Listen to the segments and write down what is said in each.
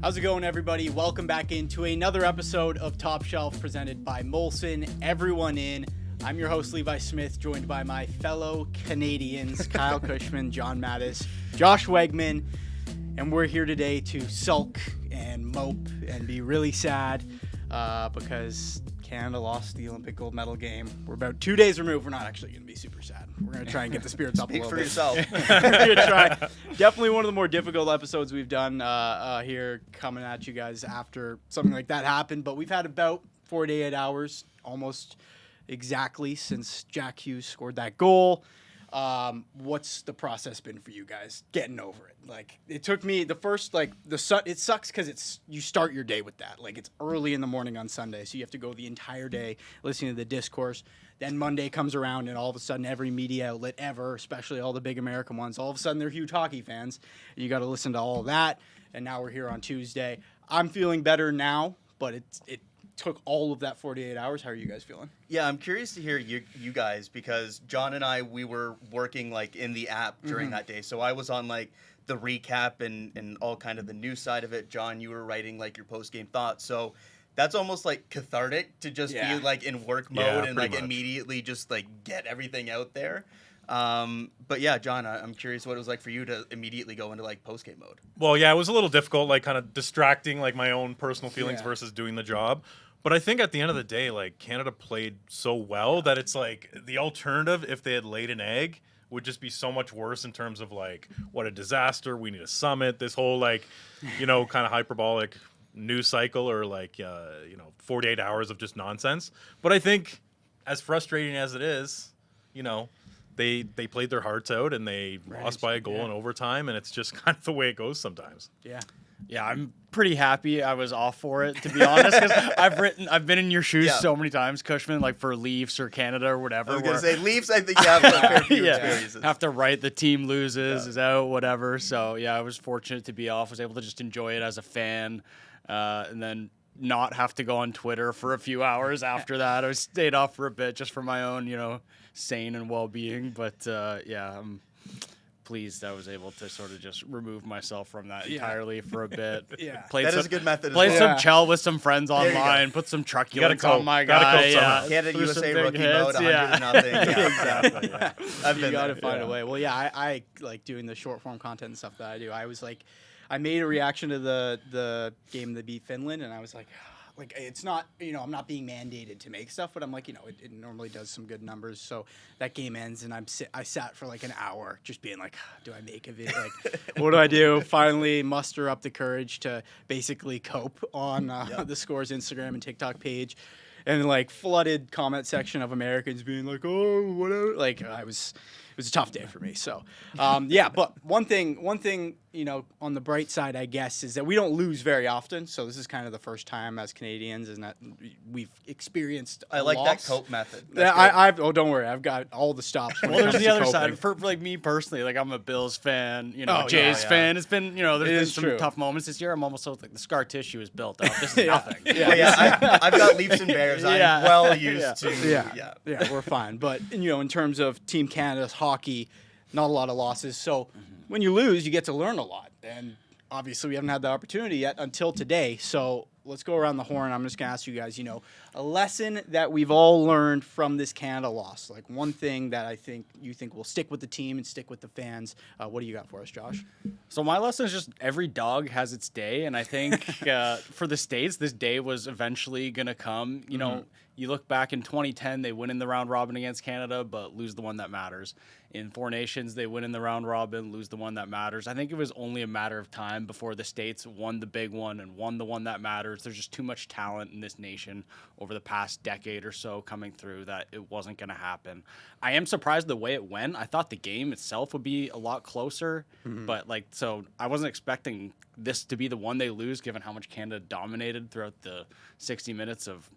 How's it going, everybody? Welcome back into another episode of Top Shelf presented by Molson. Everyone in. I'm your host, Levi Smith, joined by my fellow Canadians, Kyle Cushman, John Matisz, Josh Wegman, and we're here today to sulk and mope and be really sad because Canada lost the Olympic gold medal game. We're about 2 days removed. We're not actually going to be super sad. We're going to try and get the spirits up a little bit. Speak for yourself. We're going to try. Definitely one of the more difficult episodes we've done here, coming at you guys after something like that happened. But we've had about 48 hours, almost exactly, since Jack Hughes scored that goal. What's the process been for you guys getting over it? Like, it took me the first, it sucks because you start your day with that. Like, it's early in the morning on Sunday, so you have to go the entire day listening to the discourse. Then Monday comes around, and all of a sudden, every media outlet ever, especially all the big American ones, all of a sudden they're huge hockey fans. You got to listen to all of that. And now we're here on Tuesday. I'm feeling better now, but it took all of that 48 hours. How are you guys feeling? Yeah, I'm curious to hear you guys, because John and I, we were working in the app during that day. So I was on the recap and all kind of the news side of it. John, you were writing your post-game thoughts. So that's almost cathartic to just be in work mode and immediately just get everything out there. But yeah, John, I'm curious what it was like for you to immediately go into post-game mode. Well, yeah, it was a little difficult, kind of distracting my own personal feelings versus doing the job. But I think at the end of the day, Canada played so well that it's the alternative, if they had laid an egg, would just be so much worse in terms of what a disaster. We need a summit. This whole kind of hyperbolic news cycle, or 48 hours of just nonsense. But I think, as frustrating as it is, they played their hearts out and they lost by a goal in overtime, and it's just kind of the way it goes sometimes. Yeah, I'm pretty happy I was off for it, to be honest, because I've been in your shoes so many times, Cushman, for Leafs or Canada or whatever. I was going to say, Leafs, I think you have fair few experiences. Have to write the team loses, is out, whatever. So, yeah, I was fortunate to be off. I was able to just enjoy it as a fan, and then not have to go on Twitter for a few hours after that. I stayed off for a bit just for my own, sane and well-being. But, I'm pleased I was able to sort of just remove myself from that entirely for a bit. That is a good method. Played some chell with some friends online, put some truculence on my guy. Canada USA rookie mode, 100-0. Exactly. You got to find a way. Well, I like doing the short form content and stuff that I do. I was I made a reaction to the game that beat Finland, and I was it's not, I'm not being mandated to make stuff, but I'm it normally does some good numbers. So that game ends, and I sat for an hour just being do I make a video? What do I do? Finally muster up the courage to basically cope on the Scores Instagram and TikTok page, and flooded comment section of Americans being oh, whatever. It was a tough day for me. So, but one thing, on the bright side, I guess, is that we don't lose very often. So this is kind of the first time as Canadians, and that we've experienced a like loss. that cope method. Don't worry, I've got all the stops. Well, there's the other side. For me personally, I'm a Bills fan, Jays fan. It's been, there's been some tough moments this year. I'm almost so the scar tissue is built up. This is nothing. I've got Leafs and Bears. I'm well used to. Yeah, we're fine. But in terms of Team Canada's hockey, not a lot of losses. So when you lose, you get to learn a lot. And obviously, we haven't had the opportunity yet until today. So let's go around the horn. I'm just going to ask you guys, a lesson that we've all learned from this Canada loss. One thing that I think you think will stick with the team and stick with the fans. What do you got for us, Josh? So my lesson is just every dog has its day. And I think for the States, this day was eventually going to come. You look back in 2010, they win in the round robin against Canada, but lose the one that matters. In Four Nations, they win in the round robin, lose the one that matters. I think it was only a matter of time before the States won the big one and won the one that matters. There's just too much talent in this nation over the past decade or so coming through that it wasn't going to happen. I am surprised the way it went. I thought the game itself would be a lot closer, but so I wasn't expecting this to be the one they lose, given how much Canada dominated throughout the 60 minutes of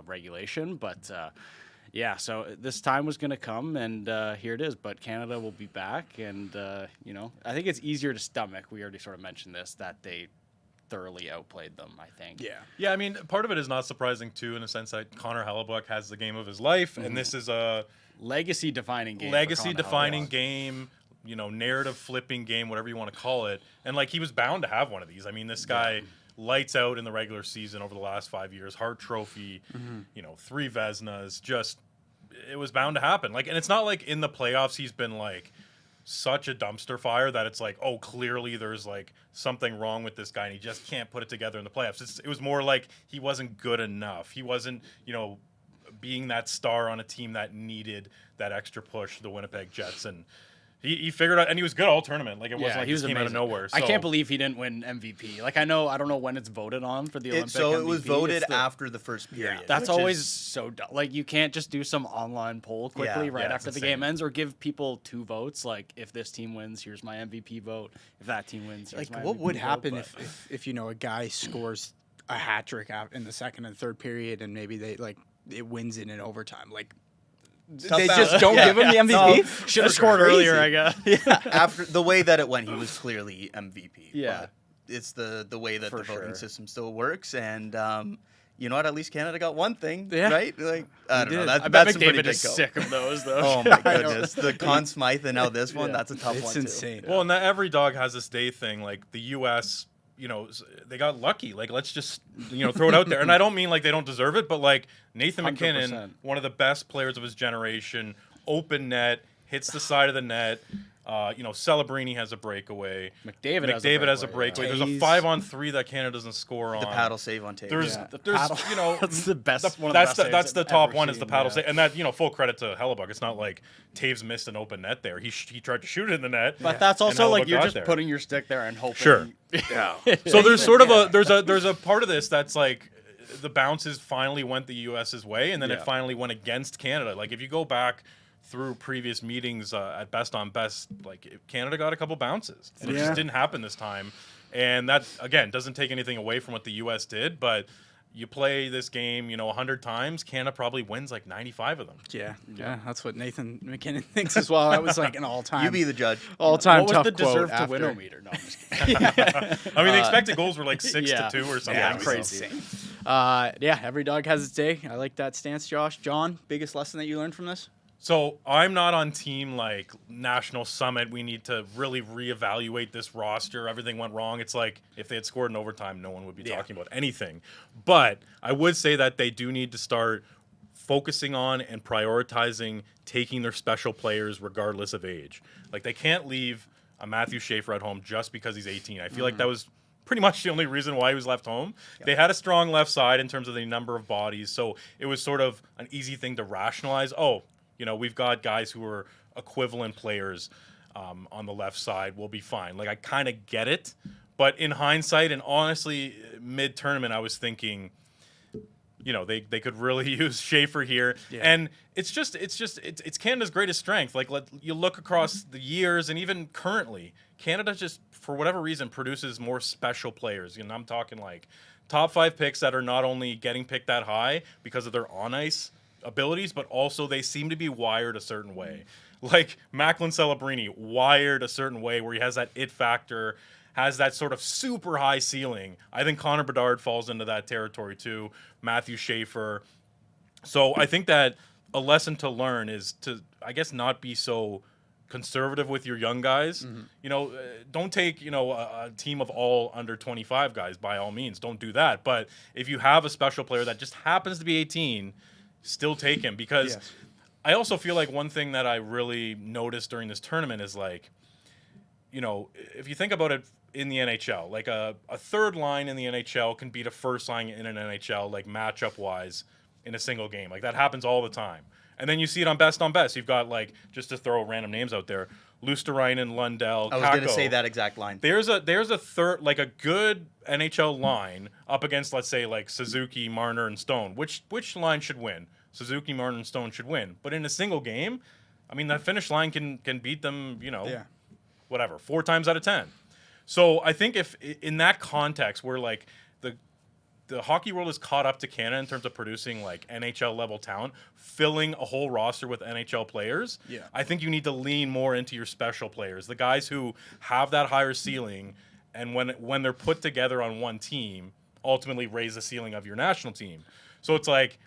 regulation. But so this time was going to come, and here it is. But Canada will be back, and I think it's easier to stomach. We already sort of mentioned this, that they thoroughly outplayed them, I think. Yeah, I mean, part of it is not surprising, too, in a sense that Connor Hellebuyck has the game of his life, and this is a legacy-defining game. Legacy-defining game. narrative flipping game, whatever you want to call it. And like he was bound to have one of these. I mean, this guy lights out in the regular season over the last 5 years, Hart Trophy, 3 Vezinas, just it was bound to happen. Like, and it's not like in the playoffs he's been like such a dumpster fire that it's like, oh, clearly there's like something wrong with this guy and he just can't put it together in the playoffs. It was more like he wasn't good enough. He wasn't, being that star on a team that needed that extra push, the Winnipeg Jets. And he figured out, and he was good all tournament. Like, it wasn't like he came out of nowhere. So. I can't believe he didn't win MVP. Like, I don't know when it's voted on for the Olympic MVP. It was voted after the first period. Yeah, that's always so dumb. Like, you can't just do some online poll quickly after the game ends, or give people 2 votes. Like, if this team wins, here's my MVP vote. If that team wins, here's my MVP vote. What would happen if a guy scores a hat trick in the second and third period, and maybe it wins it in overtime? Like, they just don't give him the MVP. Should have scored earlier, I guess. After the way that it went, he was clearly MVP. Yeah, but it's the way that the voting sure. system still works, and you know what? At least Canada got one thing, Yeah. right? Like, I don't know. I bet That's a pretty McDavid big is go. sick of those, though. Oh my goodness, the Conn Smythe and now this one. That's a tough It's one insane. too. Well, and that every dog has this day thing. Like the U.S., they got lucky. Like, let's just, throw it out there. And I don't mean like they don't deserve it, but like Nathan 100%. McKinnon, one of the best players of his generation, open net, hits the side of the net. Celebrini has a breakaway. McDavid has a breakaway. There's a 5-on-3 that Canada doesn't score on. The paddle save on tape. There's that's the best. That's the top one is the paddle save. save, and that full credit to Hellebuck. It's not like Taves missed an open net there. He tried to shoot it in the net, But that's also and like Hellebuck you're got just there. putting your stick there and hoping. Sure. Yeah. So there's sort of there's a part of this that's like the bounces finally went the U.S.'s way, and then it finally went against Canada. Like if you go back through previous meetings at Best on Best, like Canada got a couple bounces, and it just didn't happen this time. And that again doesn't take anything away from what the U.S. did, but you play this game, 100 times, Canada probably wins like 95 of them. Yeah, that's what Nathan McKinnon thinks as well. That was like an all-time. You be the judge. All-time What was tough the deserve quote to win after. meter? No, I'm just kidding. I mean, the expected goals were like 6-2 or something. Yeah, So- crazy. Every dog has its day. I like that stance, Josh. John, biggest lesson that you learned from this? So I'm not on team like National Summit. We need to really reevaluate this roster. Everything went wrong. It's like if they had scored in overtime, no one would be talking about anything. But I would say that they do need to start focusing on and prioritizing taking their special players regardless of age. Like they can't leave a Matisz Schaefer at home just because he's 18. I feel like that was pretty much the only reason why he was left home. They had a strong left side in terms of the number of bodies, so it was sort of an easy thing to rationalize. We've got guys who are equivalent players on the left side. We'll be fine. Like, I kind of get it. But in hindsight, and honestly, mid-tournament, I was thinking, they could really use Schaefer here. Yeah. And it's Canada's greatest strength. Like, you look across the years and even currently, Canada just, for whatever reason, produces more special players. I'm talking like top 5 picks that are not only getting picked that high because of their on-ice abilities, but also they seem to be wired a certain way. Like Macklin Celebrini, wired a certain way where he has that it factor, has that sort of super high ceiling. I think Connor Bedard falls into that territory too. Matisz Schaefer. So I think that a lesson to learn is to, I guess, not be so conservative with your young guys. Don't take, a team of all under 25 guys by all means. Don't do that. But if you have a special player that just happens to be 18, still take him, because I also feel like one thing that I really noticed during this tournament is like, if you think about it in the NHL, like a third line in the NHL can beat a first line in an NHL, like matchup wise in a single game. Like that happens all the time. And then you see it on Best. You've got like, just to throw random names out there, Luosterainen, Lundell, I was going to say that exact line. There's a third, like a good NHL line up against, let's say, like Suzuki, Marner, and Stone. Which line should win? Suzuki, Marner, and Stone should win. But in a single game, I mean, that finish line can beat them, whatever, 4 times out of 10. So I think if in that context where like the hockey world is caught up to Canada in terms of producing like NHL level talent, filling a whole roster with NHL players, I think you need to lean more into your special players, the guys who have that higher ceiling, and when they're put together on one team, ultimately raise the ceiling of your national team. So it's like,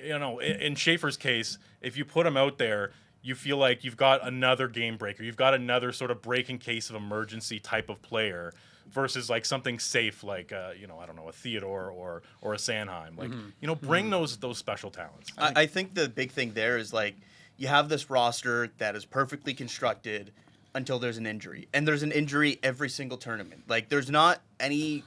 in Schaefer's case, if you put him out there, you feel like you've got another game breaker. You've got another sort of break in case of emergency type of player versus like something safe like you know, I don't know, a Theodore or a Sanheim. Like, you know, bring those special talents. I think the big thing there is like you have this roster that is perfectly constructed until there's an injury. And there's an injury every single tournament. Like there's not any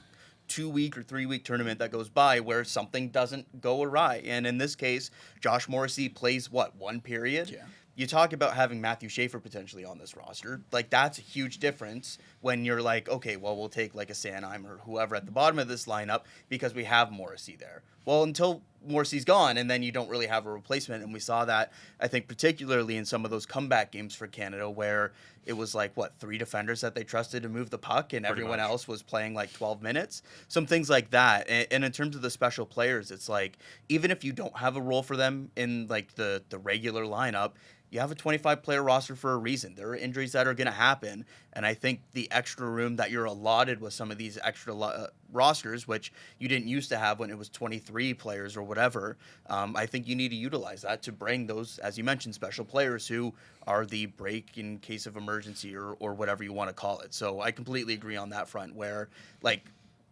2-week or 3-week tournament that goes by where something doesn't go awry. And in this case, Josh Morrissey plays what, 1 period? Yeah. You talk about having Matthew Schaefer potentially on this roster. Like, that's a huge difference when you're like, okay, well, we'll take like a Sanheim or whoever at the bottom of this lineup because we have Morrissey there. Well, until Morrissey's gone, and then you don't really have a replacement. And we saw that, I think, particularly in some of those comeback games for Canada where it was like, what, 3 defenders that they trusted to move the puck and everyone else was playing like 12 minutes. Some things like that. And in terms of the special players, it's like, even if you don't have a role for them in like the regular lineup, you have a 25-player roster for a reason. There are injuries that are going to happen, and I think the extra room that you're allotted with some of these extra rosters, which you didn't used to have when it was 23 players or whatever, I think you need to utilize that to bring those, as you mentioned, special players who are the break in case of emergency or whatever you want to call it. So I completely agree on that front where, like,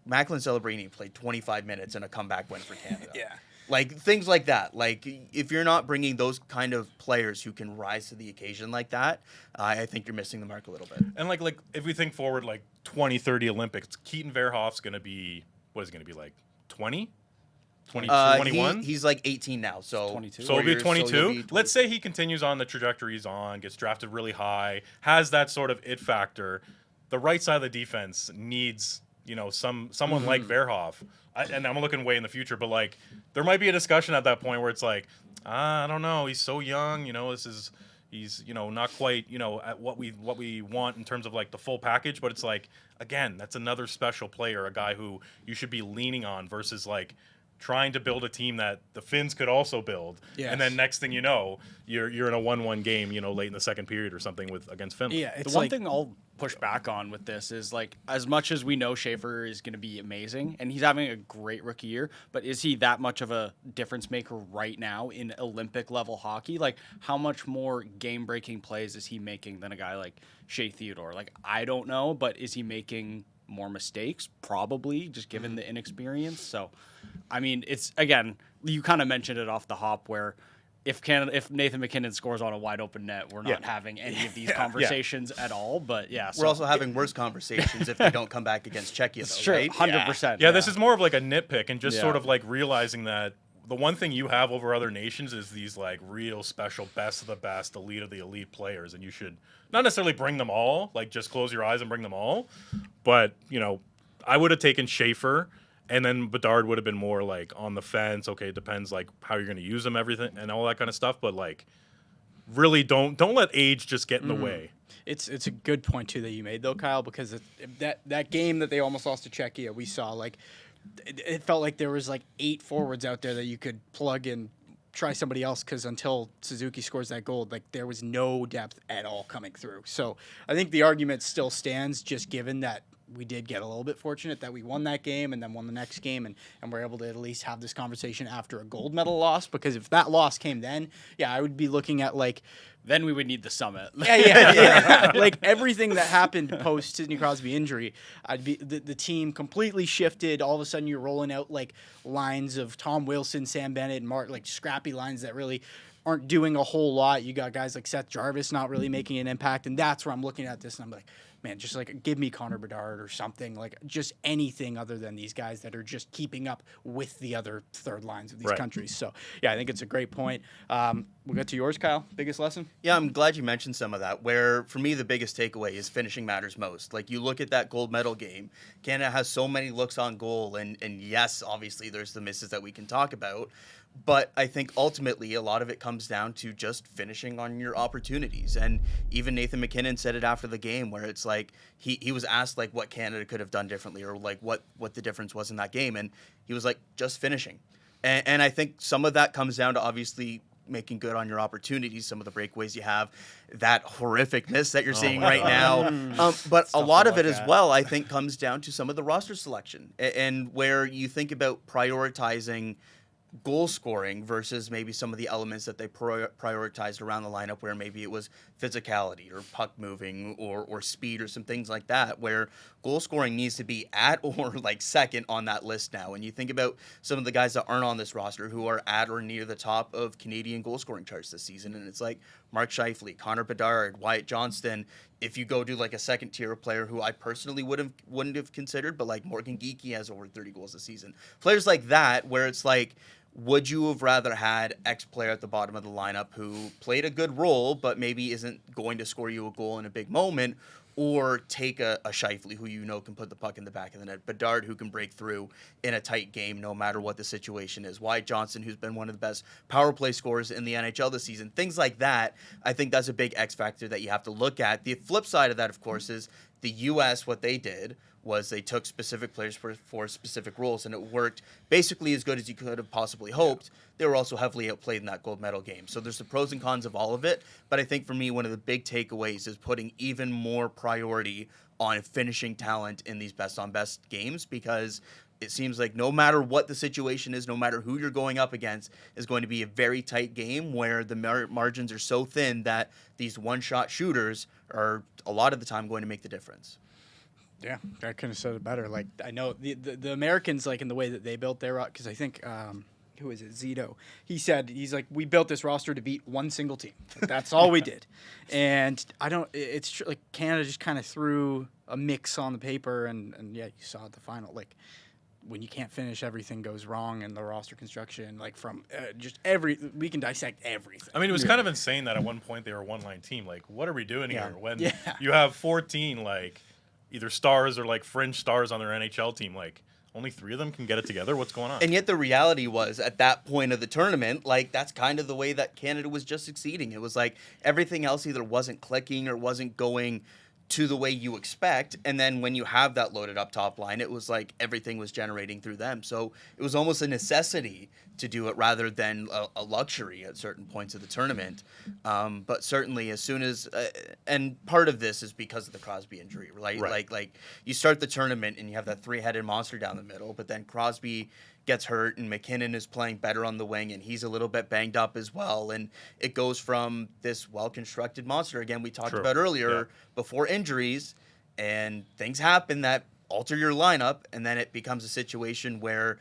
Macklin Celebrini played 25 minutes in a comeback win for Canada. Yeah. Like, things like that. Like, if you're not bringing those kind of players who can rise to the occasion like that, I think you're missing the mark a little bit. And, like if we think forward, like, 2030 Olympics, Keaton Verhoff's going to be, what is he going to be, like, 20? 21? He's like 18 now, so 22. So he'll be 22. So he'll be Let's say he continues on the trajectory he's on, gets drafted really high, has that sort of it factor. The right side of the defense needs, you know, someone like Verhoff. And I'm looking way in the future, but like there might be a discussion at that point where it's like, I don't know, he's so young, you know, he's you know, not quite, you know, at what we want in terms of like the full package, but it's like, again, that's another special player, a guy who you should be leaning on versus like trying to build a team that the Finns could also build. Yes. And then next thing you know, you're in a 1-1 game, you know, late in the second period or something against Finland. Yeah, it's The one like, thing I'll push back on with this is like, as much as we know Schaefer is going to be amazing and he's having a great rookie year, but is he that much of a difference maker right now in Olympic level hockey? Like, how much more game breaking plays is he making than a guy like Shea Theodore? Like, I don't know, but is he making more mistakes? Probably, just given the inexperience. So, I mean, it's, again, you kind of mentioned it off the hop where if Nathan MacKinnon scores on a wide open net, we're not having any of these conversations at all. But yeah, We're also having worse conversations if they don't come back against Czechia, it's though, true, right? 100%. Yeah, this is more of like a nitpick and just Yeah. sort of like realizing that the one thing you have over other nations is these like real special best of the best, elite of the elite players, and you should not necessarily bring them all, like just close your eyes and bring them all. But, you know, I would have taken Schaefer, and then Bedard would have been more like on the fence. Okay, it depends like how you're going to use them, everything, and all that kind of stuff. But like, really don't let age just get in the way. It's a good point too that you made though, Kyle, because that game that they almost lost to Czechia, we saw like it felt like there was like 8 forwards out there that you could plug in, try somebody else, because until Suzuki scores that goal, like there was no depth at all coming through. So I think the argument still stands, just given that we did get a little bit fortunate that we won that game and then won the next game and we're able to at least have this conversation after a gold medal loss, because if that loss came then, yeah, I would be looking at like, then we would need the summit. yeah. Like everything that happened post Sidney Crosby injury, I'd be the team completely shifted. All of a sudden, you're rolling out like lines of Tom Wilson, Sam Bennett, and Mark, like scrappy lines that really aren't doing a whole lot. You got guys like Seth Jarvis not really making an impact, and that's where I'm looking at this, and I'm like, man, just like give me Connor Bedard or something, like just anything other than these guys that are just keeping up with the other third lines of these countries. So yeah, I think it's a great point. We'll get to yours, Kyle. Biggest lesson? Yeah, I'm glad you mentioned some of that, where for me the biggest takeaway is finishing matters most. Like you look at that gold medal game, Canada has so many looks on goal, and yes, obviously there's the misses that we can talk about, but I think ultimately a lot of it comes down to just finishing on your opportunities. And even Nathan MacKinnon said it after the game, where it's like he was asked like what Canada could have done differently or like what the difference was in that game, and he was like, just finishing. And I think some of that comes down to obviously making good on your opportunities, some of the breakaways you have, that horrificness that you're seeing right now. But a lot of it as well, I think, comes down to some of the roster selection and where you think about prioritizing goal scoring versus maybe some of the elements that they prioritized around the lineup, where maybe it was physicality or puck moving or speed or some things like that, where goal scoring needs to be at or like second on that list now. And you think about some of the guys that aren't on this roster who are at or near the top of Canadian goal scoring charts this season, and it's like Mark Scheifele, Connor Bedard, Wyatt Johnston. If you go to like a second tier player who I personally wouldn't have considered, but like Morgan Geekie has over 30 goals this season. Players like that, where it's like, would you have rather had X player at the bottom of the lineup who played a good role, but maybe isn't going to score you a goal in a big moment, or take a Scheifele who you know can put the puck in the back of the net, Bedard who can break through in a tight game no matter what the situation is, Wyatt Johnston who's been one of the best power play scorers in the NHL this season, things like that. I think that's a big X factor that you have to look at. The flip side of that, of course, is the U.S., what they did was they took specific players for specific roles, and it worked basically as good as you could have possibly hoped. They were also heavily outplayed in that gold medal game. So there's the pros and cons of all of it, but I think for me, one of the big takeaways is putting even more priority on finishing talent in these best-on-best games, because it seems like no matter what the situation is, no matter who you're going up against, is going to be a very tight game where the margins are so thin that these one-shot shooters are a lot of the time going to make the difference. Yeah, I couldn't have said it better. Like, I know the Americans, like in the way that they built their, because I think who is it, Zito? He's like, we built this roster to beat one single team. Like, that's all we did. And it's true, like Canada just kind of threw a mix on the paper, and yeah, you saw at the final, like when you can't finish, everything goes wrong in the roster construction. Like from we can dissect everything. I mean, it was kind of insane that at one point they were a one-line team. Like, what are we doing here? When Yeah. you have 14 like either stars or like fringe stars on their NHL team, like only 3 of them can get it together. What's going on? And yet the reality was, at that point of the tournament, like that's kind of the way that Canada was just succeeding. It was like everything else either wasn't clicking or wasn't going to the way you expect. And then when you have that loaded up top line, it was like everything was generating through them. So it was almost a necessity to do it rather than a luxury at certain points of the tournament. But certainly as soon as, and part of this is because of the Crosby injury, right? Like you start the tournament and you have that 3-headed monster down the middle, but then Crosby gets hurt and McKinnon is playing better on the wing and he's a little bit banged up as well. And it goes from this well-constructed monster, again, we talked about earlier, before injuries, and things happen that alter your lineup, and then it becomes a situation where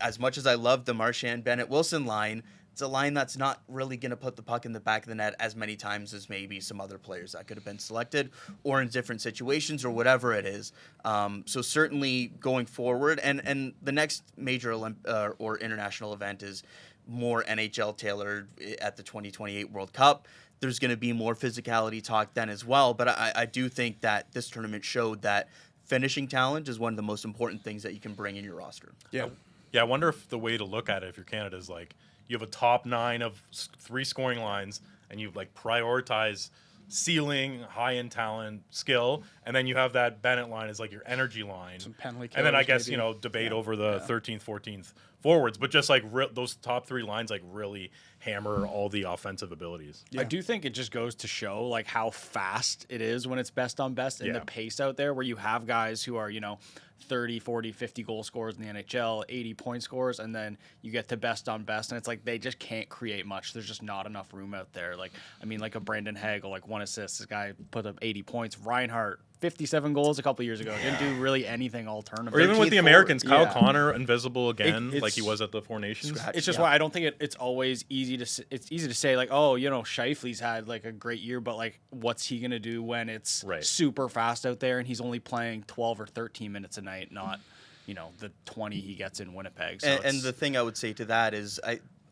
as much as I love the Marchand, Bennett, Wilson line, it's a line that's not really going to put the puck in the back of the net as many times as maybe some other players that could have been selected or in different situations or whatever it is. So certainly going forward, and the next major or international event is more NHL tailored at the 2028 World Cup. There's going to be more physicality talk then as well. But I do think that this tournament showed that finishing talent is one of the most important things that you can bring in your roster. Yeah. Yeah, I wonder if the way to look at it, if you're Canada, is like you have a top 9 of 3 scoring lines, and you like prioritize ceiling, high-end talent, skill, and then you have that Bennett line as like your energy line. Some penalty and then I guess, maybe. Debate over the 13th, 14th forwards, but just like those top 3 lines like really hammer all the offensive abilities. I do think it just goes to show like how fast it is when it's best on best, and the pace out there where you have guys who are, 30, 40, 50 goal scorers in the NHL, 80 point scorers, and then you get to best on best, and it's like they just can't create much. There's just not enough room out there. Like, like a Brandon Hagel, like 1 assist. This guy put up 80 points. Reinhart, 57 goals a couple years ago. Didn't do really anything all tournament. Or even with the Americans, Kyle Yeah. Connor, invisible again, like he was at the Four Nations. It's just why I don't think it's always easy to it's easy to say like, oh, Scheifele's had like a great year, but like what's he gonna do when it's super fast out there and he's only playing 12 or 13 minutes a night, not the 20 he gets in Winnipeg. So and the thing I would say to that is,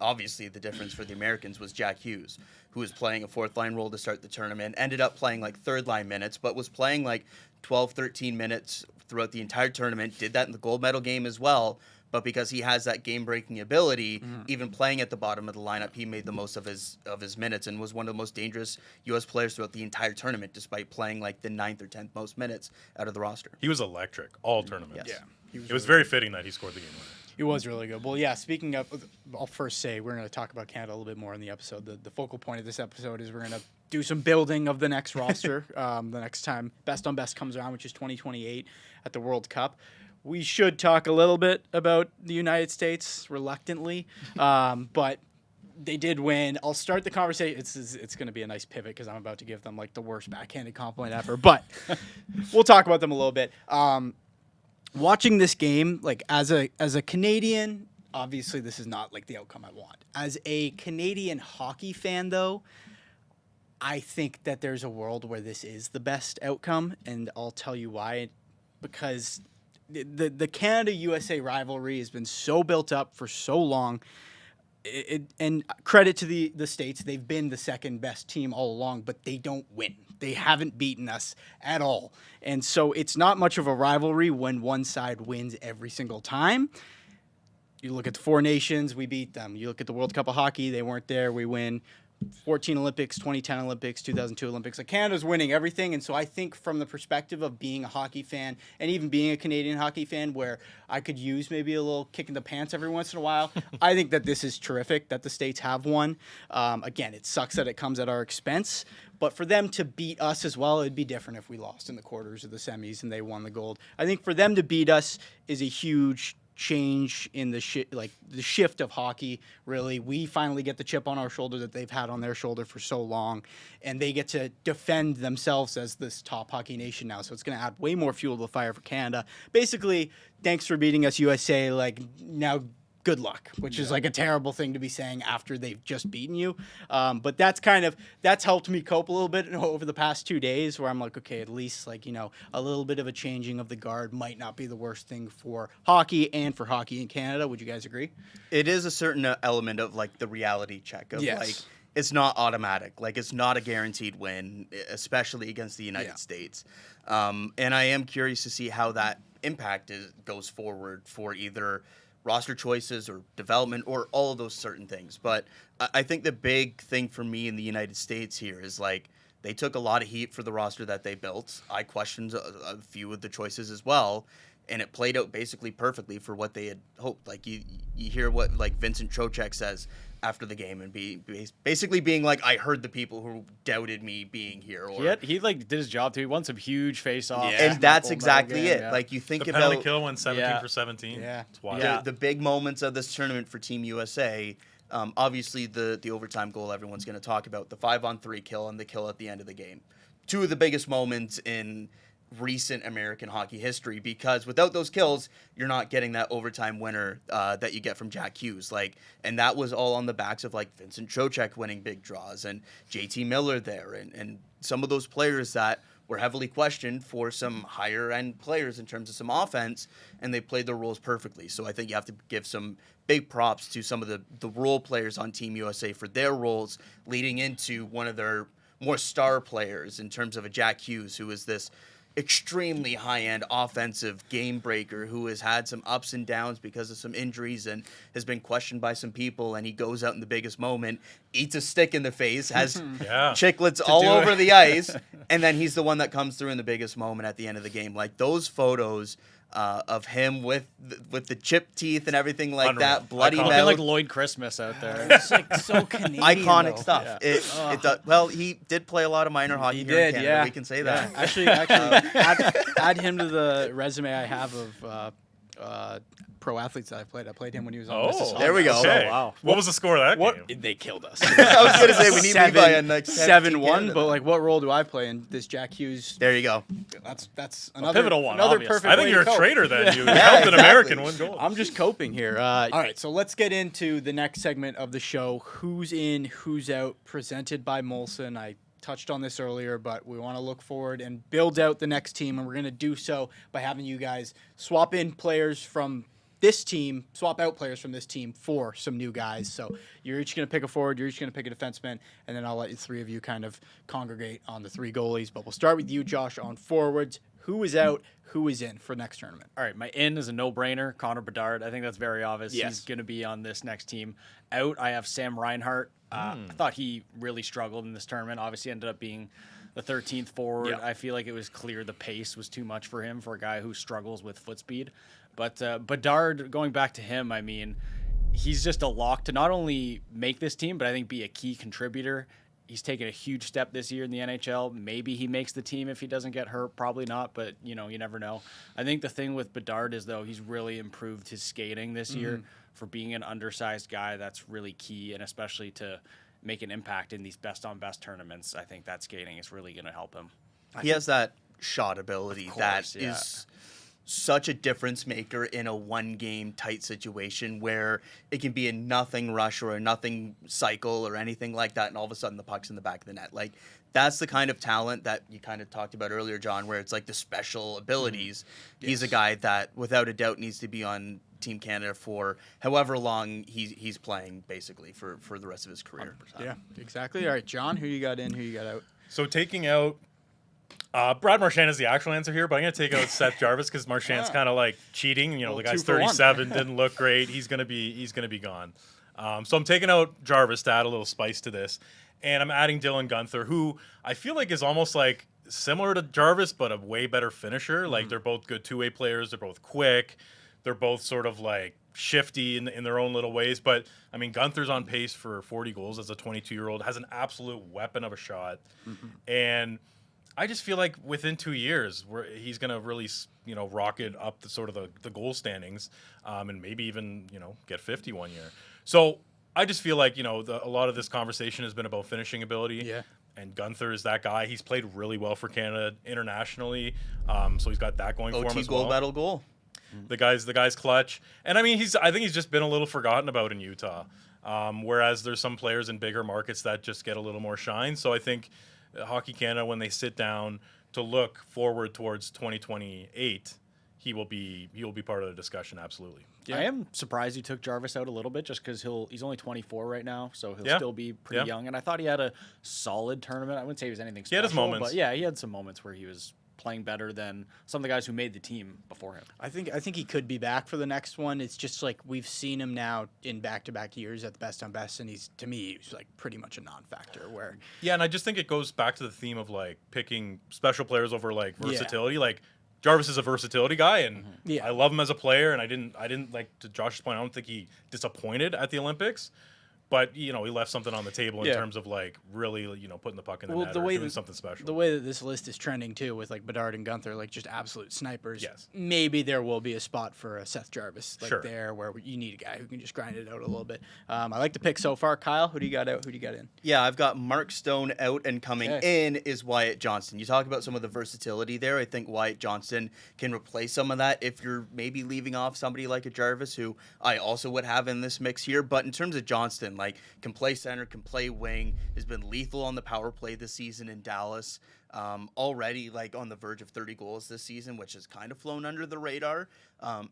obviously the difference for the Americans was Jack Hughes, who was playing a 4th-line role to start the tournament, ended up playing like 3rd-line minutes, but was playing like 12, 13 minutes throughout the entire tournament, did that in the gold medal game as well. But because he has that game-breaking ability, even playing at the bottom of the lineup, he made the most of his minutes and was one of the most dangerous U.S. players throughout the entire tournament, despite playing like the 9th or 10th most minutes out of the roster. He was electric all tournaments. Yes. Yeah. It was very fitting that he scored the game winner. It was really good. Well, yeah, speaking of, I'll first say we're going to talk about Canada a little bit more in the episode. The focal point of this episode is we're going to do some building of the next roster the next time Best on Best comes around, which is 2028 at the World Cup. we should talk a little bit about the United States reluctantly, but they did win. I'll start the conversation. It's going to be a nice pivot because I'm about to give them like the worst backhanded compliment ever, but we'll talk about them a little bit. Watching this game, like as a Canadian, obviously this is not like the outcome I want. As a Canadian hockey fan, though, I think that there's a world where this is the best outcome, and I'll tell you why. Because the Canada-USA rivalry has been so built up for so long. And credit to the States, they've been the second best team all along, but they don't win. They haven't beaten us at all. And so it's not much of a rivalry when one side wins every single time. You look at the Four Nations, we beat them. You look at the World Cup of Hockey, they weren't there, we win. 14 Olympics, 2010 Olympics, 2002 Olympics. Like Canada's winning everything, and so I think from the perspective of being a hockey fan and even being a Canadian hockey fan, where I could use maybe a little kick in the pants every once in a while, I think that this is terrific that the States have won. Again, it sucks that it comes at our expense, but for them to beat us as well, it'd be different if we lost in the quarters or the semis and they won the gold. I think for them to beat us is a huge change in the shift of hockey. Really, we finally get the chip on our shoulder that they've had on their shoulder for so long, and they get to defend themselves as this top hockey nation now. So it's going to add way more fuel to the fire for Canada. Basically, thanks for beating us, USA. Like, now good luck, which is like a terrible thing to be saying after they've just beaten you. But that's helped me cope a little bit over the past 2 days, where I'm like, okay, at least like, a little bit of a changing of the guard might not be the worst thing for hockey and for hockey in Canada. Would you guys agree? It is a certain element of like the reality check of like, it's not automatic. Like, it's not a guaranteed win, especially against the United States. And I am curious to see how that impact goes forward for either roster choices or development or all of those certain things. But I think the big thing for me in the United States here is like, they took a lot of heat for the roster that they built. I questioned a few of the choices as well, and it played out basically perfectly for what they had hoped. Like, you hear what like Vincent Trocheck says after the game, and basically being like, I heard the people who doubted me being here. Or he like did his job too. He won some huge face-offs. Yeah. And that's exactly it. Yeah. Like, you think the about penalty kill went 17 for 17. Yeah, it's wild. The big moments of this tournament for Team USA. Obviously, the overtime goal everyone's going to talk about, the 5-on-3 kill and the kill at the end of the game. Two of the biggest moments in recent American hockey history, because without those kills, you're not getting that overtime winner that you get from Jack Hughes. Like, and that was all on the backs of like Vincent Trocheck winning big draws and JT Miller there, and some of those players that were heavily questioned for some higher end players in terms of some offense, and they played their roles perfectly. So I think you have to give some big props to some of the role players on Team USA for their roles leading into one of their more star players in terms of a Jack Hughes, who is this extremely high-end offensive game breaker who has had some ups and downs because of some injuries and has been questioned by some people, and he goes out in the biggest moment, eats a stick in the face, has chiclets all over the ice, and then he's the one that comes through in the biggest moment at the end of the game. Like, those photos of him with the chipped teeth and everything like that, bloody mouth. Looking like Lloyd Christmas out there. It's like so Canadian. Iconic though. stuff. Yeah. It does. Well, he did play a lot of minor hockey He here did, in Canada. yeah. We can say that. Yeah. Actually, add him to the resume I have of pro athletes that I played. I played him when he was on Mississauga. There we go. Okay. Oh, wow. What was the score of that game? They killed us. I was going to say, we need Levi on next 7-1, but like, what role do I play in this Jack Hughes? There you go. That's another pivotal one, Another obviously. perfect I think way you're to a cope. traitor then. You Yeah, helped an exactly. American win gold. I'm just coping here. All right, so let's get into the next segment of the show. Who's in, who's out, presented by Molson. I touched on this earlier, but we want to look forward and build out the next team, and we're going to do so by having you guys swap in players from this team, swap out players from this team for some new guys. So you're each going to pick a forward, you're each going to pick a defenseman, and then I'll let the three of you kind of congregate on the three goalies. But we'll start with you, Josh, on forwards. Who is out? Who is in for next tournament? All right, my in is a no-brainer, Connor Bedard. I think that's very obvious. Yes. He's going to be on this next team. Out, I have Sam Reinhart. I thought he really struggled in this tournament. Obviously ended up being the 13th forward. Yep. I feel like it was clear the pace was too much for him for a guy who struggles with foot speed. But Bedard, going back to him, I mean, he's just a lock to not only make this team, but I think be a key contributor he's taken a huge step this year in the NHL. Maybe he makes the team if he doesn't get hurt. Probably not, but you never know. I think the thing with Bedard is, though, he's really improved his skating this year. For being an undersized guy, that's really key, and especially to make an impact in these best-on-best tournaments. I think that skating is really going to help him. He has that shot ability that yeah. is such a difference maker in a one-game tight situation where it can be a nothing rush or a nothing cycle or anything like that, and all of a sudden the puck's in the back of the net. Like, that's the kind of talent that you kind of talked about earlier, John, where it's like the special abilities. Yes. He's a guy that, without a doubt, needs to be on Team Canada for however long he's playing, basically, for the rest of his career. 100%. Yeah, exactly. All right, John, who you got in, who you got out? So taking out Brad Marchand is the actual answer here, but I'm going to take out Seth Jarvis because Marchand's kind of like cheating. You know, Well, the guy's 2 for 1. 37, didn't look great. He's going to be gone. So I'm taking out Jarvis to add a little spice to this, and I'm adding Dylan Guenther, who I feel like is almost like similar to Jarvis, but a way better finisher. Like, they're both good two-way players. They're both quick. They're both sort of like shifty in their own little ways. But I mean, Gunther's on pace for 40 goals as a 22-year-old, has an absolute weapon of a shot, and I just feel like within 2 years, he's going to really, rocket up the sort of the goal standings, and maybe even, get 50 one year. So I just feel like, a lot of this conversation has been about finishing ability. Yeah. And Guenther is that guy. He's played really well for Canada internationally, so he's got that going for him OT as gold well. medal goal. The guy's clutch, and I mean, I think he's just been a little forgotten about in Utah. Whereas there's some players in bigger markets that just get a little more shine. So I think Hockey Canada, when they sit down to look forward towards 2028, he will be part of the discussion. Absolutely. Yeah. I am surprised you took Jarvis out a little bit, just because he's only 24 right now, so he'll still be pretty young. And I thought he had a solid tournament. I wouldn't say he was anything special. He had his moments, but yeah, he had some moments where he was playing better than some of the guys who made the team before him. I think he could be back for the next one. It's just like we've seen him now in back-to-back years at the best on best, and he's like pretty much a non-factor. Where and I just think it goes back to the theme of like picking special players over like versatility. Like, Jarvis is a versatility guy, and I love him as a player. And I didn't like, to Josh's point, I don't think he disappointed at the Olympics. But, he left something on the table in terms of, like, really, putting the puck in the net or doing something special. The way that this list is trending, too, with, like, Bedard and Guenther, like, just absolute snipers. Yes. Maybe there will be a spot for a Seth Jarvis, like, Sure. there, where you need a guy who can just grind it out a little bit. I like the pick so far. Kyle, who do you got out? Who do you got in? Yeah, I've got Mark Stone out, and coming in is Wyatt Johnston. You talk about some of the versatility there. I think Wyatt Johnston can replace some of that if you're maybe leaving off somebody like a Jarvis, who I also would have in this mix here. But in terms of Johnston, like, can play center, can play wing, has been lethal on the power play this season in Dallas. Already, like, on the verge of 30 goals this season, which has kind of flown under the radar.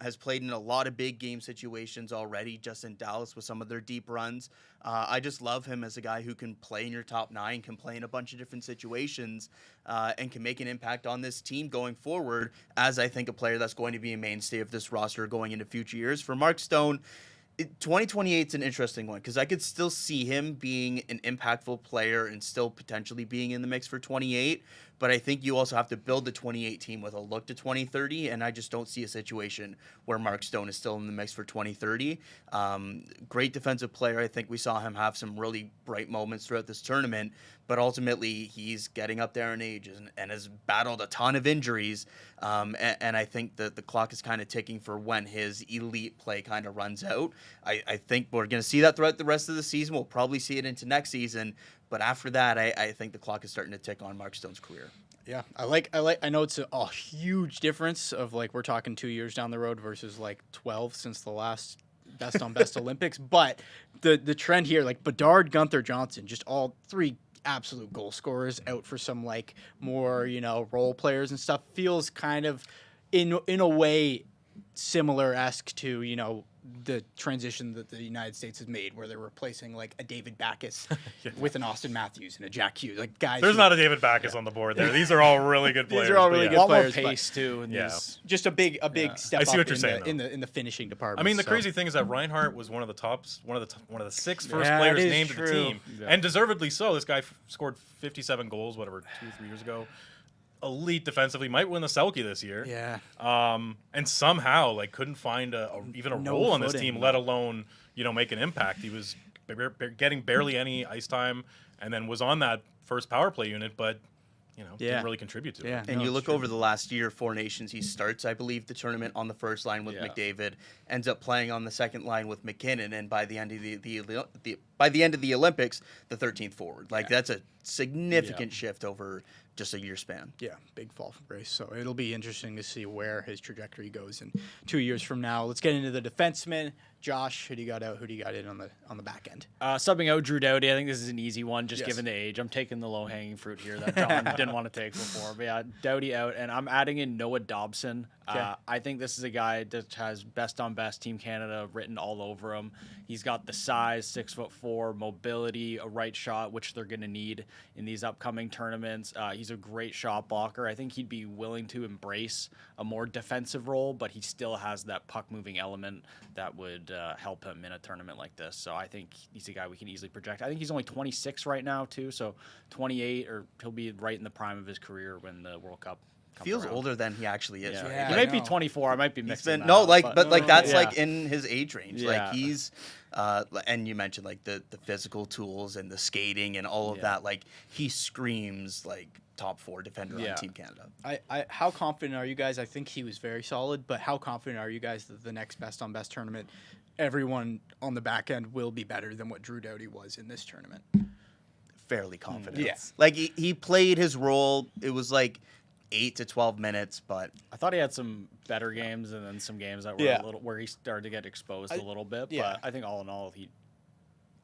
Has played in a lot of big game situations already just in Dallas with some of their deep runs. I just love him as a guy who can play in your top 9, can play in a bunch of different situations, and can make an impact on this team going forward, as I think a player that's going to be a mainstay of this roster going into future years. For Mark Stone, 2028 is an interesting one because I could still see him being an impactful player and still potentially being in the mix for 28. But I think you also have to build the 28 team with a look to 2030, and I just don't see a situation where Mark Stone is still in the mix for 2030. Great defensive player. I think we saw him have some really bright moments throughout this tournament, but ultimately he's getting up there in age and has battled a ton of injuries. And I think that the clock is kind of ticking for when his elite play kind of runs out. I think we're going to see that throughout the rest of the season. We'll probably see it into next season. But after that, I think the clock is starting to tick on Mark Stone's career. Yeah, I know it's a huge difference of, like, we're talking 2 years down the road versus like 12 since the last best on best Olympics. But the trend here, like Bedard, Guenther, Johnson, just all three absolute goal scorers out for some, like, more, role players and stuff, feels kind of in a way similar-esque to, the transition that the United States has made, where they're replacing, like, a David Backus with an Austin Matthews and a Jack Hughes, like, guys. There's not a David Backus on the board there. These are all really good players. These are all really good More players. pace too. Just a big step I see up what you're saying, in the finishing department. I mean, the crazy thing is that Reinhart was one of the tops, one of the 6 first Yeah, players it is named to the true. team, and deservedly so. This guy scored 57 goals, 2-3 years ago. Elite defensively, might win the Selke this year. Yeah. And somehow, like, couldn't find even a No role on this footing. team, let alone make an impact. He was getting barely any ice time, and then was on that first power play unit, but Yeah. didn't really contribute to Yeah. it. And No, you it's look true. over the last year, 4 Nations, he starts, I believe, the tournament on the first line with Yeah. McDavid, ends up playing on the second line with McKinnon, and by the end of the Olympics, the 13th forward. Like that's a significant shift over just a year span. Yeah, big fall from grace. So it'll be interesting to see where his trajectory goes in 2 years from now. Let's get into the defensemen. Josh, who do you got out? Who do you got in on the back end? Subbing out Drew Doughty. I think this is an easy one, just Yes. given the age. I'm taking the low-hanging fruit here that John didn't want to take before. But yeah, Doughty out, and I'm adding in Noah Dobson. Okay. I think this is a guy that has best on best Team Canada written all over him. He's got the size, 6'4", mobility, a right shot, which they're going to need in these upcoming tournaments. He's a great shot blocker. I think he'd be willing to embrace a more defensive role, but he still has that puck-moving element that would help him in a tournament like this. So I think he's a guy we can easily project. I think he's only 26 right now, too, so 28, or he'll be right in the prime of his career when the World Cup comes Feels around. older than he actually is. Yeah. Right? Yeah, He I might be know. 24. I might be He's mixing been that no, up, like, but like that's yeah. like in his age range. Yeah. Like he's, and you mentioned like the physical tools and the skating and all of Yeah. that. Like he screams like top 4 defender Yeah. on Team Canada. How confident are you guys? I think he was very solid, but how confident are you guys that the next best on best tournament, everyone on the back end will be better than what Drew Doughty was in this tournament? Fairly confident. Yeah. Like he played his role. It was like 8 to 12 minutes, but I thought he had some better games and then some games that were Yeah. a little where he started to get exposed a little bit. yeah. But I think all in all, he.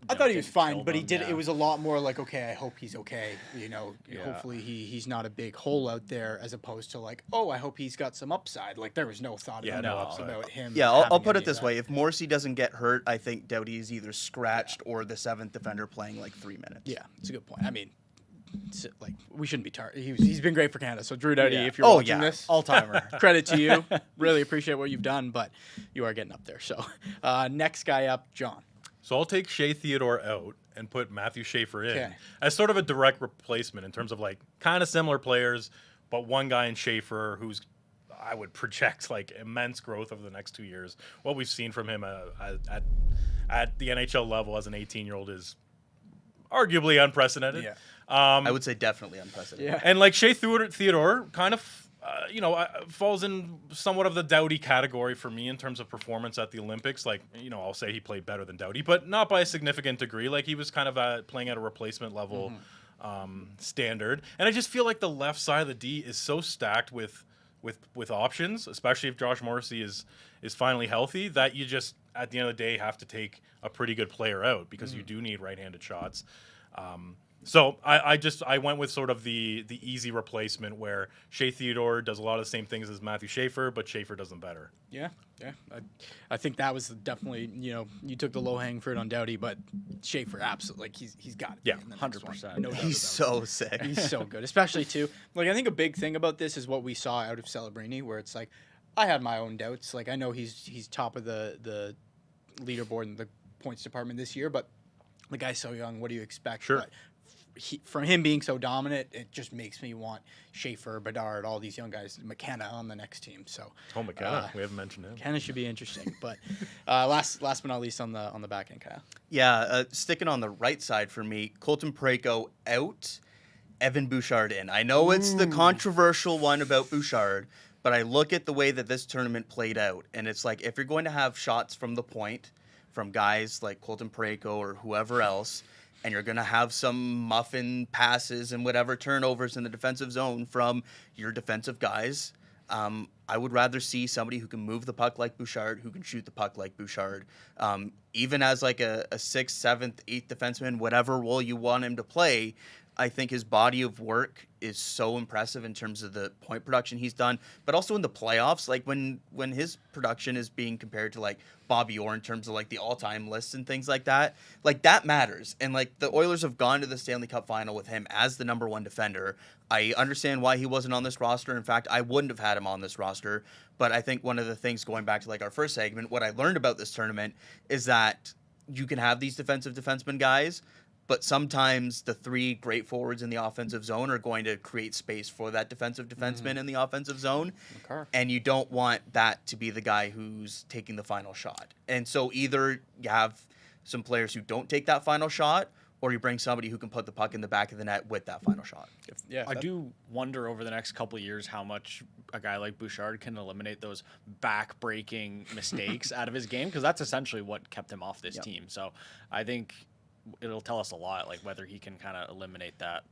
I thought he was fine, killed but he them, did. yeah. It was a lot more like, okay, I hope he's okay. Yeah. Hopefully he's not a big hole out there, as opposed to like, oh, I hope he's got some upside. Like there was no thought Yeah, about, no upside. about him. yeah, I'll having put any it this of that. way: if Morrissey doesn't get hurt, I think Doughty is either scratched or the 7th defender playing like 3 minutes. Yeah, it's a good point. I mean, like we shouldn't be he's been great for Canada. So Drew Doughty, Yeah. if you're Oh, watching yeah. this, all timer. credit to you. Really appreciate what you've done, but you are getting up there. So next guy up, John. So I'll take Shea Theodore out and put Matthew Schaefer in Okay. as sort of a direct replacement in terms of like kind of similar players, but one guy in Schaefer who's I would project like immense growth over the next 2 years. What we've seen from him at the NHL level as an 18-year-old is arguably unprecedented. Yeah. I would say definitely unprecedented. Yeah. And like Shea Theodore kind of, falls in somewhat of the Doughty category for me in terms of performance at the Olympics. Like, I'll say he played better than Doughty, but not by a significant degree. Like he was kind of playing at a replacement level standard. And I just feel like the left side of the D is so stacked with options, especially if Josh Morrissey is finally healthy, that you just at the end of the day have to take a pretty good player out because you do need right-handed shots. So I went with sort of the easy replacement where Shea Theodore does a lot of the same things as Matthew Schaefer, but Schaefer does them better. Yeah. I think that was definitely, you took the low-hanging fruit on Doughty, but Schaefer, absolutely, like he's got it. Yeah, 100%. No doubt He's about it. so sick. He's so good, especially too. Like I think a big thing about this is what we saw out of Celebrini, where it's like I had my own doubts. Like I know he's top of the leaderboard in the points department this year, but the guy's so young. What do you expect? Sure. But from him being so dominant, it just makes me want Schaefer, Bedard, all these young guys, McKenna on the next team. So Oh, McKenna, we haven't mentioned him. McKenna should be interesting. But last but not least on the back end, Kyle. Yeah, sticking on the right side for me, Colton Parayko out, Evan Bouchard in. I know it's the controversial one about Bouchard, but I look at the way that this tournament played out, and it's like if you're going to have shots from the point from guys like Colton Parayko or whoever else, and you're going to have some muffin passes and whatever turnovers in the defensive zone from your defensive guys, I would rather see somebody who can move the puck like Bouchard, who can shoot the puck like Bouchard. Even as like a 6th, 7th, 8th defenseman, whatever role you want him to play, I think his body of work is so impressive in terms of the point production he's done, but also in the playoffs, like when his production is being compared to like Bobby Orr in terms of like the all-time lists and things like that matters. And like the Oilers have gone to the Stanley Cup final with him as the number 1 defender. I understand why he wasn't on this roster. In fact, I wouldn't have had him on this roster. But I think one of the things, going back to like our first segment, what I learned about this tournament is that you can have these defensive defenseman guys, but sometimes the 3 great forwards in the offensive zone are going to create space for that defensive defenseman in the offensive zone. Okay. And you don't want that to be the guy who's taking the final shot. And so either you have some players who don't take that final shot, or you bring somebody who can put the puck in the back of the net with that final shot. I do wonder over the next couple of years how much a guy like Bouchard can eliminate those back-breaking mistakes out of his game, because that's essentially what kept him off this team. So I think it'll tell us a lot, like whether he can kind of eliminate that.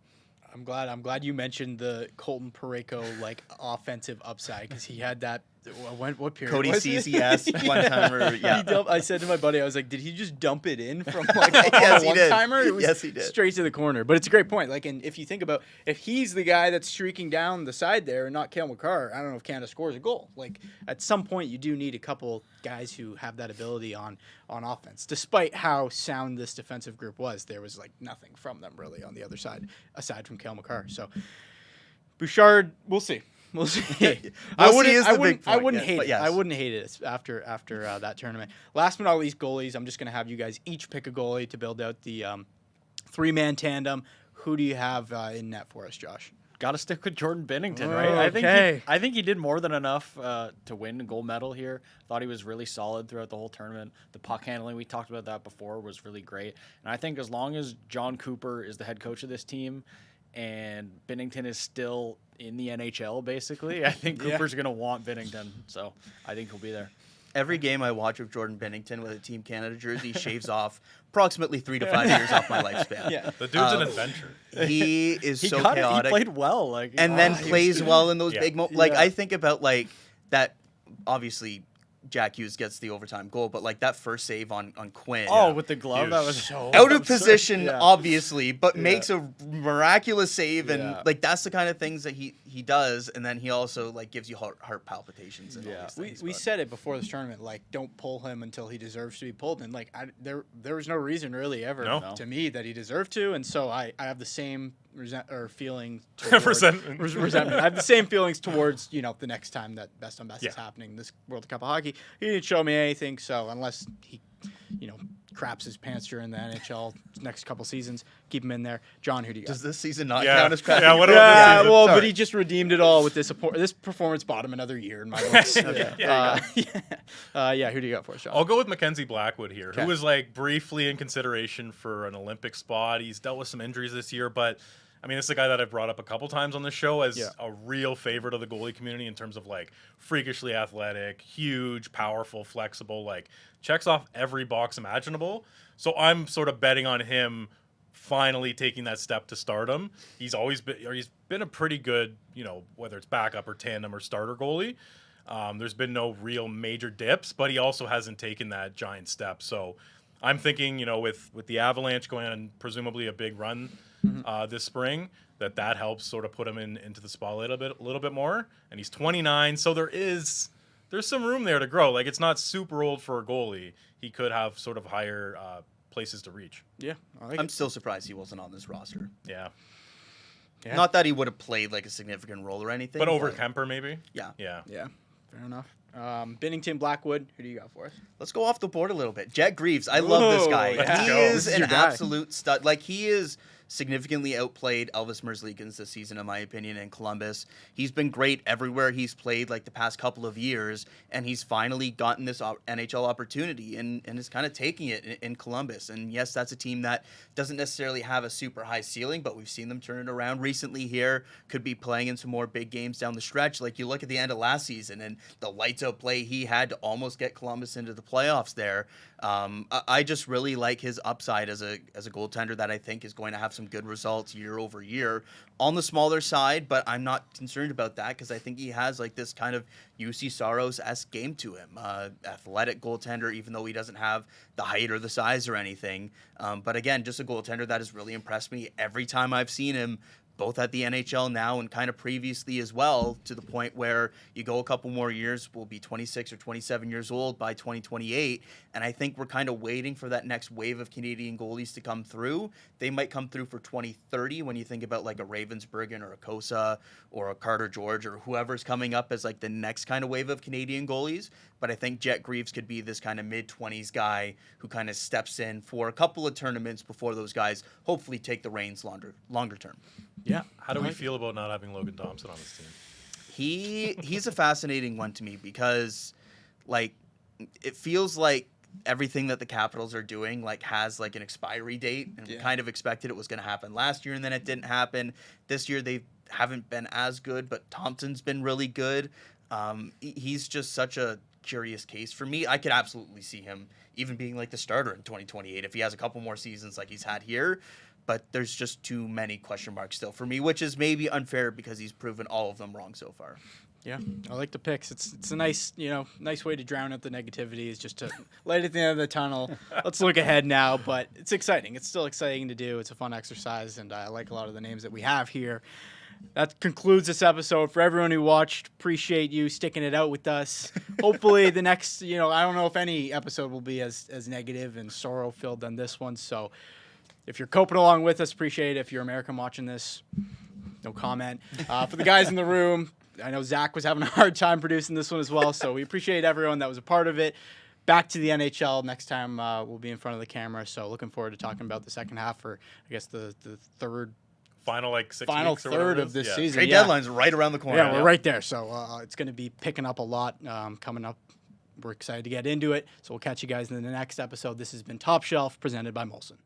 I'm glad you mentioned the Colton Parayko like offensive upside, because he had that. What period? Cody was it? CCS one timer. Yeah. I said to my buddy, I was like, did he just dump it in from like Yes, a he one did. timer? It was Yes, he did. straight to the corner. But it's a great point. Like, and if you think about if he's the guy that's streaking down the side there and not Cale Makar, I don't know if Canada scores a goal. Like at some point, you do need a couple guys who have that ability on offense. Despite how sound this defensive group was, there was like nothing from them really on the other side aside from Cale Makar. So Bouchard, we'll see. We'll see. I wouldn't hate it. I wouldn't hate it after that tournament. Last but not least, goalies. I'm just going to have you guys each pick a goalie to build out the 3-man tandem. Who do you have in net for us, Josh? Got to stick with Jordan Binnington, right? Okay. I think he did more than enough to win a gold medal here. Thought he was really solid throughout the whole tournament. The puck handling, we talked about that before, was really great. And I think as long as John Cooper is the head coach of this team and Binnington is still in the NHL, basically, I think Cooper's going to want Binnington. So I think he'll be there. Every game I watch of Jordan Binnington with a Team Canada jersey shaves off approximately 3 to 5 years off my lifespan. Yeah. The dude's an adventure. He is so He chaotic. played well. And then plays well in those big moments. Like, Yeah. I think about, like, that, obviously, Jack Hughes gets the overtime goal, but, like, that first save on Quinn. Oh, with the glove, Huge. that was so Out of absurd. position, Yeah. obviously, but makes a miraculous save, and Yeah. like that's the kind of things that he does, and then he also like gives you heart palpitations and all these things. We but- said it before this tournament, like don't pull him until he deserves to be pulled, and like there was no reason really ever No. to me that he deserved to, and so I have the same feeling towards, Resentment. resentment. I have the same feelings towards the next time that best on best is Yeah. happening, this World Cup of Hockey. He didn't show me anything, so unless he craps his pants during the NHL next couple seasons, keep him in there. John, who do you got? Does this season not Yeah. count as crap? Yeah, what about Yeah, this season? well, Sorry. but he just redeemed it all with this performance. Bought him another year in my books. Yeah, Who do you got for us, John? I'll go with Mackenzie Blackwood here, Okay. who was like briefly in consideration for an Olympic spot. He's dealt with some injuries this year, but I mean, it's a guy that I've brought up a couple times on this show as a real favorite of the goalie community in terms of like freakishly athletic, huge, powerful, flexible, like checks off every box imaginable. So I'm sort of betting on him finally taking that step to stardom. He's been a pretty good, whether it's backup or tandem or starter goalie. There's been no real major dips, but he also hasn't taken that giant step. So I'm thinking, with the Avalanche going on presumably a big run this spring, that helps sort of put him into the spotlight a little bit more. And he's 29, so there's some room there to grow. Like, it's not super old for a goalie. He could have sort of higher places to reach. Yeah, I like I'm it. still surprised he wasn't on this roster. Yeah. Yeah. Not that he would have played like a significant role or anything. But over Kemper, maybe? Yeah. Yeah. Yeah, fair enough. Bennington, Blackwood, who do you got for us? Let's go off the board a little bit. Jet Greaves. I love this guy. yeah. He Let's go. is This is an your guy. absolute stud. Like, he is significantly outplayed Elvis Merzlikins this season, in my opinion, in Columbus. He's been great everywhere he's played, like the past couple of years, and he's finally gotten this NHL opportunity and is kind of taking it in Columbus. And yes, that's a team that doesn't necessarily have a super high ceiling, but we've seen them turn it around recently here. Could be playing in some more big games down the stretch. Like, you look at the end of last season and the lights out play he had to almost get Columbus into the playoffs there. I just really like his upside as a goaltender that I think is going to have some good results year over year on the smaller side, but I'm not concerned about that because I think he has like this kind of UC Saros-esque game to him. Athletic goaltender, even though he doesn't have the height or the size or anything. But again, just a goaltender that has really impressed me every time I've seen him, both at the NHL now and kind of previously as well, to the point where you go a couple more years, we'll be 26 or 27 years old by 2028, and I think we're kind of waiting for that next wave of Canadian goalies to come through. They might come through for 2030 when you think about like a Ravensbrücken or a Kosa or a Carter George or whoever's coming up as like the next kind of wave of Canadian goalies, but I think Jet Greaves could be this kind of mid-20s guy who kind of steps in for a couple of tournaments before those guys hopefully take the reins longer term. Yeah. How do we feel about not having Logan Thompson on this team? He's a fascinating one to me because, like, it feels like everything that the Capitals are doing like has like an expiry date, and we kind of expected it was going to happen last year, and then it didn't happen. This year they haven't been as good, but Thompson's been really good. He's just such a curious case for me. I could absolutely see him even being like the starter in 2028 if he has a couple more seasons like he's had here. But there's just too many question marks still for me, which is maybe unfair because he's proven all of them wrong so far. Yeah, I like the picks. It's a nice way to drown out the negativity, is just to light at the end of the tunnel. Let's look ahead now, but it's exciting. It's still exciting to do. It's a fun exercise, and I like a lot of the names that we have here. That concludes this episode. For everyone who watched, appreciate you sticking it out with us. Hopefully the next, I don't know if any episode will be as negative and sorrow-filled than this one, so if you're coping along with us, appreciate it. If you're American watching this, no comment. For the guys in the room, I know Zach was having a hard time producing this one as well, so we appreciate everyone that was a part of it. Back to the NHL. Next time we'll be in front of the camera, so looking forward to talking about the second half, or I guess the third. Final 6 final weeks or third of this season. Trade deadline's right around the corner. Yeah, we're right there, so it's going to be picking up a lot coming up. We're excited to get into it, so we'll catch you guys in the next episode. This has been Top Shelf, presented by Molson.